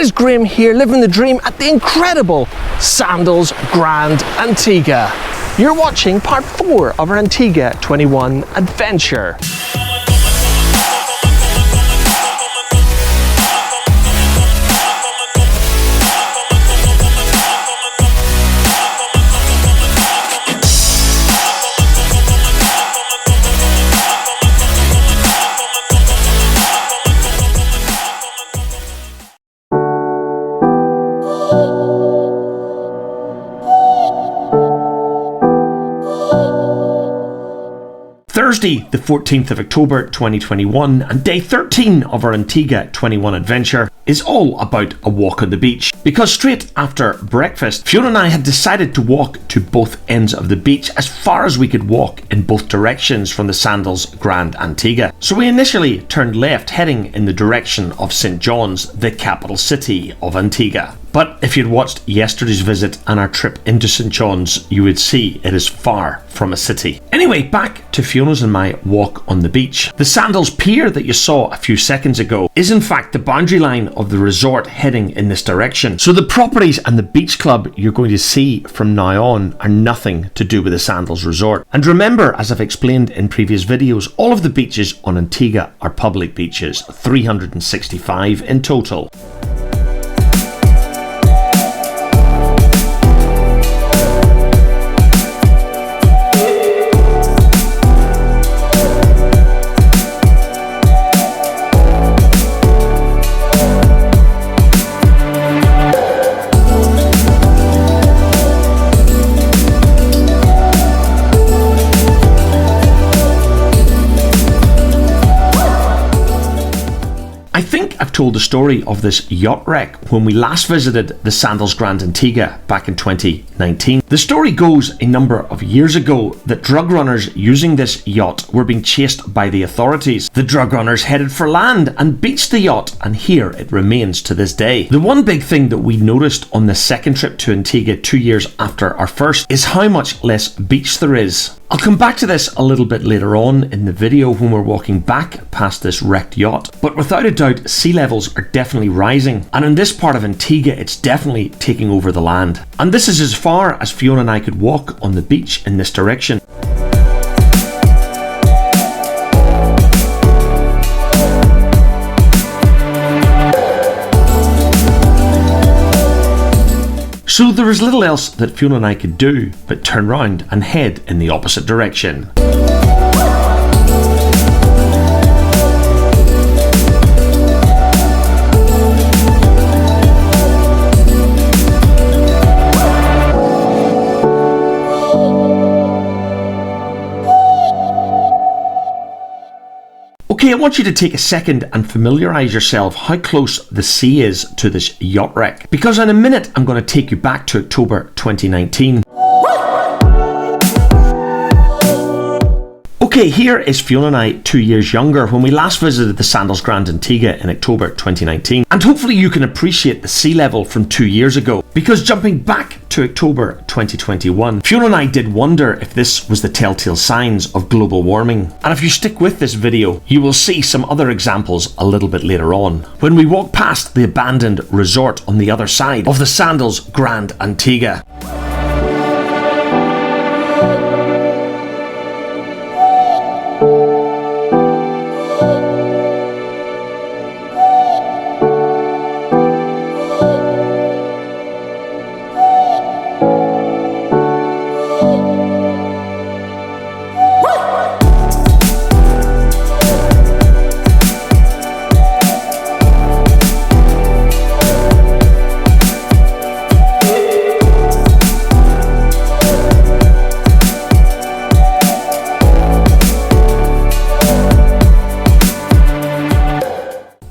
guys, Graham here, living the dream at the incredible Sandals Grande Antigua. You're watching part 4 of our Antigua 21 adventure. Thursday, the 14th of October 2021, and day 13 of our Antigua 21 adventure is all about a walk on the beach. Because straight after breakfast, Fiona and I had decided to walk to both ends of the beach as far as we could walk in both directions from the Sandals Grande Antigua. So we initially turned left, heading in the direction of St. John's, the capital city of Antigua. But if you'd watched yesterday's visit and our trip into St. John's, you would see it is far from a city. Anyway, back to Fiona's and my walk on the beach. The Sandals Pier that you saw a few seconds ago is in fact the boundary line of the resort heading in this direction. So the properties and the beach club you're going to see from now on are nothing to do with the Sandals Resort. And remember, as I've explained in previous videos, all of the beaches on Antigua are public beaches, 365 in total. I've told the story of this yacht wreck when we last visited the Sandals Grande Antigua back in 2019. The story goes a number of years ago that drug runners using this yacht were being chased by the authorities. The drug runners headed for land and beached the yacht, and here it remains to this day. The one big thing that we noticed on the second trip to Antigua 2 years after our first is how much less beach there is. I'll come back to this a little bit later on in the video when we're walking back past this wrecked yacht, but without a doubt sea levels are definitely rising, and in this part of Antigua it's definitely taking over the land. And this is as far as Fiona and I could walk on the beach in this direction. So there was little else that Fiona and I could do but turn round and head in the opposite direction. Okay, I want you to take a second and familiarise yourself how close the sea is to this yacht wreck, because in a minute I'm going to take you back to October 2019. Okay, here is Fiona and I 2 years younger when we last visited the Sandals Grande Antigua in October 2019, and hopefully you can appreciate the sea level from 2 years ago, because jumping back to October 2021, Fiona and I did wonder if this was the telltale signs of global warming. And if you stick with this video, you will see some other examples a little bit later on, when we walk past the abandoned resort on the other side of the Sandals Grande Antigua.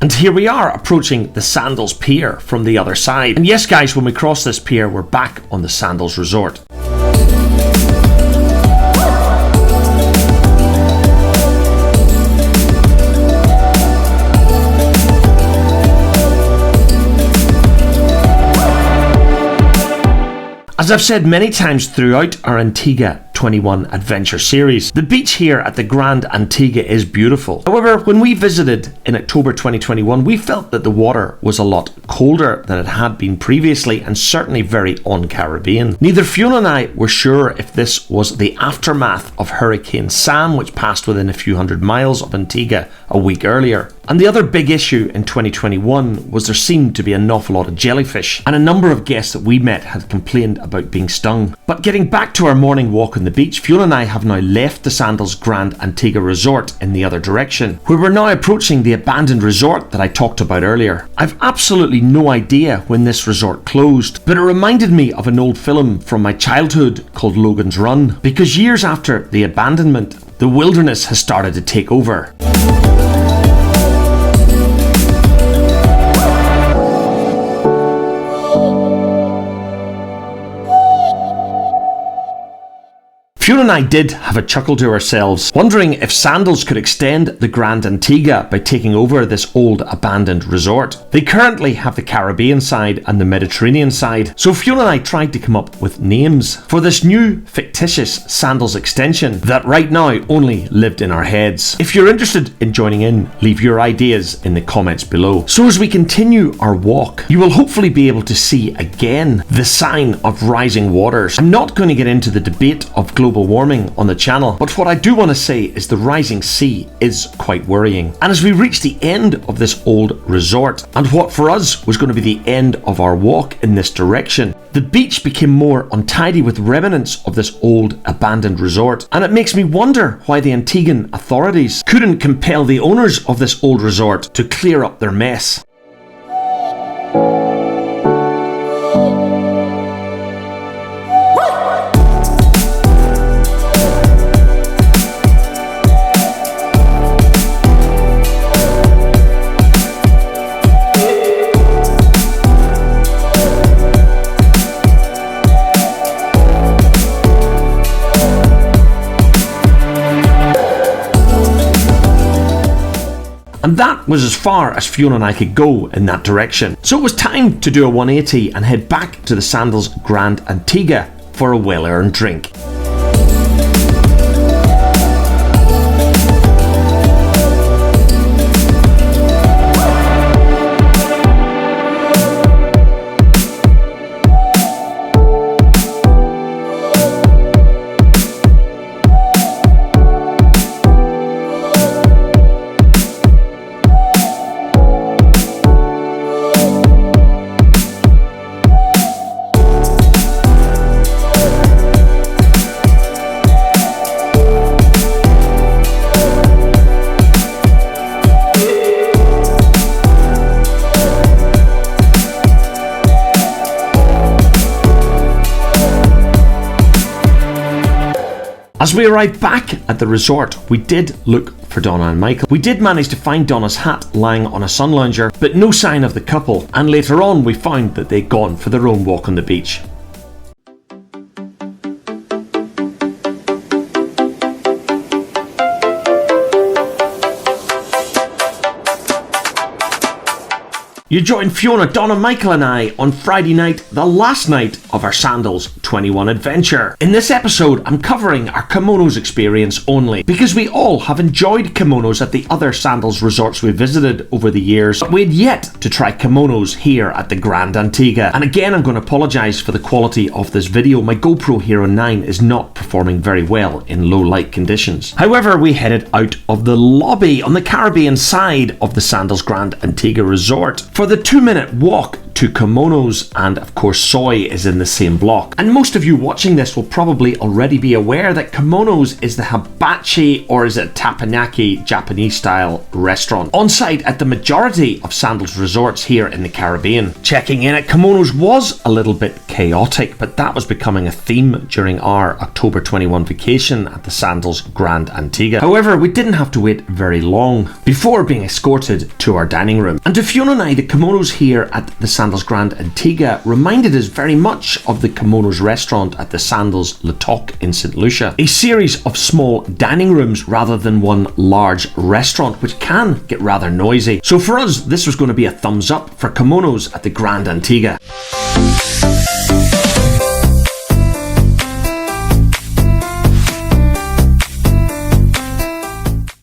And here we are approaching the Sandals Pier from the other side. And yes guys, when we cross this pier, we're back on the Sandals Resort. As I've said many times throughout our Antigua 21 adventure series. The beach here at the Grande Antigua is beautiful. However, when we visited in October 2021, we felt that the water was a lot colder than it had been previously, and certainly very un-Caribbean. Neither Fiona and I were sure if this was the aftermath of Hurricane Sam, which passed within a few hundred miles of Antigua a week earlier. And the other big issue in 2021 was there seemed to be an awful lot of jellyfish, and a number of guests that we met had complained about being stung. But getting back to our morning walk on the beach, Fiona and I have now left the Sandals Grande Antigua resort in the other direction, where we're now approaching the abandoned resort that I talked about earlier. I've absolutely no idea when this resort closed, but it reminded me of an old film from my childhood called Logan's Run, because years after the abandonment, the wilderness has started to take over. Fiona and I did have a chuckle to ourselves, wondering if Sandals could extend the Grande Antigua by taking over this old abandoned resort. They currently have the Caribbean side and the Mediterranean side, so Fiona and I tried to come up with names for this new fictitious Sandals extension that right now only lived in our heads. If you're interested in joining in, leave your ideas in the comments below. So as we continue our walk, you will hopefully be able to see again the sign of rising waters. I'm not going to get into the debate of global warming on the channel, but what I do want to say is the rising sea is quite worrying. And as we reach the end of this old resort, and what for us was going to be the end of our walk in this direction, the beach became more untidy with remnants of this old abandoned resort, and it makes me wonder why the Antiguan authorities couldn't compel the owners of this old resort to clear up their mess. And that was as far as Fiona and I could go in that direction. So it was time to do a 180 and head back to the Sandals Grande Antigua for a well-earned drink. As we arrived back at the resort, we did look for Donna and Michael. We did manage to find Donna's hat lying on a sun lounger, but no sign of the couple, and later on we found that they'd gone for their own walk on the beach. You joined Fiona, Donna, Michael and I on Friday night, the last night of our Sandals 21 adventure. In this episode, I'm covering our kimonos experience only, because we all have enjoyed kimonos at the other Sandals resorts we visited over the years, but we had yet to try kimonos here at the Grande Antigua. And again, I'm going to apologise for the quality of this video. My GoPro Hero 9 is not performing very well in low light conditions. However, we headed out of the lobby on the Caribbean side of the Sandals Grande Antigua resort for the 2-minute walk to Kimonos, and of course Soy is in the same block. And most of you watching this will probably already be aware that Kimonos is the hibachi, or is it teppanyaki, Japanese style restaurant on site at the majority of Sandals resorts here in the Caribbean. Checking in at Kimonos was a little bit chaotic, but that was becoming a theme during our October 21 vacation at the Sandals Grande Antigua. However, we didn't have to wait very long before being escorted to our dining room. And to Fiona and I, the Kimonos here at the Sandals Grande Antigua reminded us very much of the Kimonos restaurant at the Sandals Le Toc in St. Lucia, a series of small dining rooms rather than one large restaurant, which can get rather noisy. So for us, this was going to be a thumbs up for Kimonos at the Grande Antigua.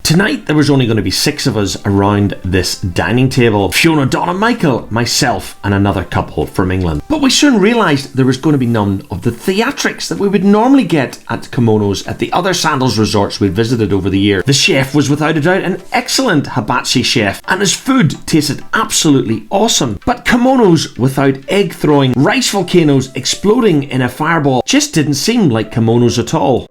Tonight there was only going to be 6 of us around this dining table: Fiona, Donna, Michael, myself and another couple from England. But we soon realised there was going to be none of the theatrics that we would normally get at Kimonos at the other Sandals resorts we'd visited over the year. The chef was without a doubt an excellent hibachi chef, and his food tasted absolutely awesome. But Kimonos without egg throwing, rice volcanoes exploding in a fireball just didn't seem like Kimonos at all.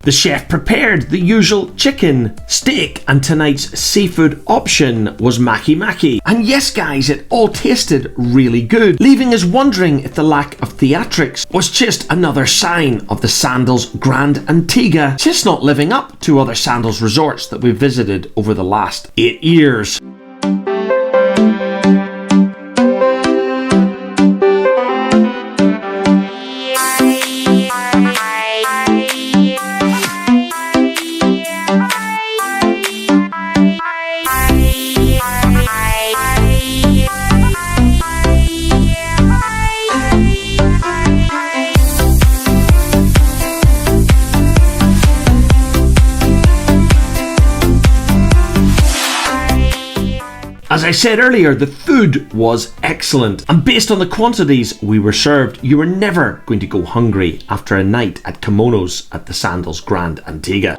The chef prepared the usual chicken, steak, and tonight's seafood option was maki-maki. And yes guys, it all tasted really good, leaving us wondering if the lack of theatrics was just another sign of the Sandals Grande Antigua just not living up to other Sandals resorts that we've visited over the last 8 years. As I said earlier, the food was excellent, and based on the quantities we were served, you were never going to go hungry after a night at Kimonos at the Sandals Grande Antigua.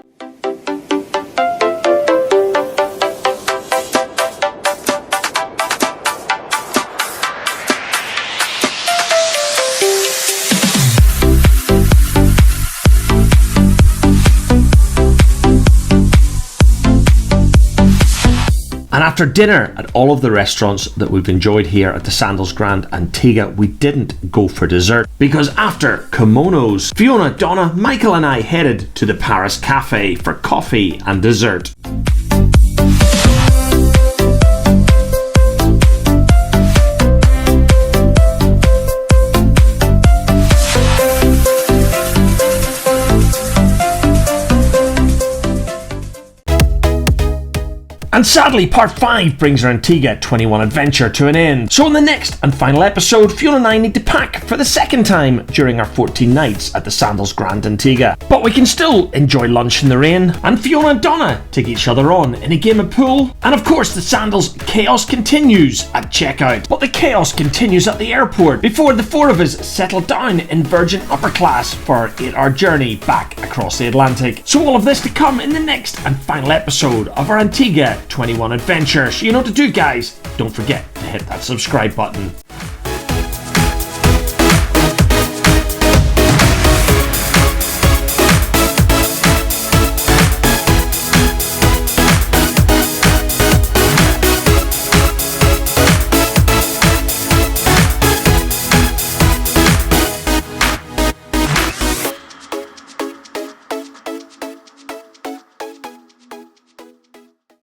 And after dinner at all of the restaurants that we've enjoyed here at the Sandals Grande Antigua, we didn't go for dessert, because after Kimonos, Fiona, Donna, Michael and I headed to the Paris Cafe for coffee and dessert. And sadly, part 5 brings our Antigua 21 adventure to an end. So in the next and final episode, Fiona and I need to pack for the second time during our 14 nights at the Sandals Grande Antigua. But we can still enjoy lunch in the rain, and Fiona and Donna take each other on in a game of pool. And of course, the Sandals chaos continues at checkout. But the chaos continues at the airport before the 4 of us settle down in Virgin Upper Class for our 8-hour journey back across the Atlantic. So all of this to come in the next and final episode of our Antigua 21 adventure. So you know what to do, guys. Don't forget to hit that subscribe button.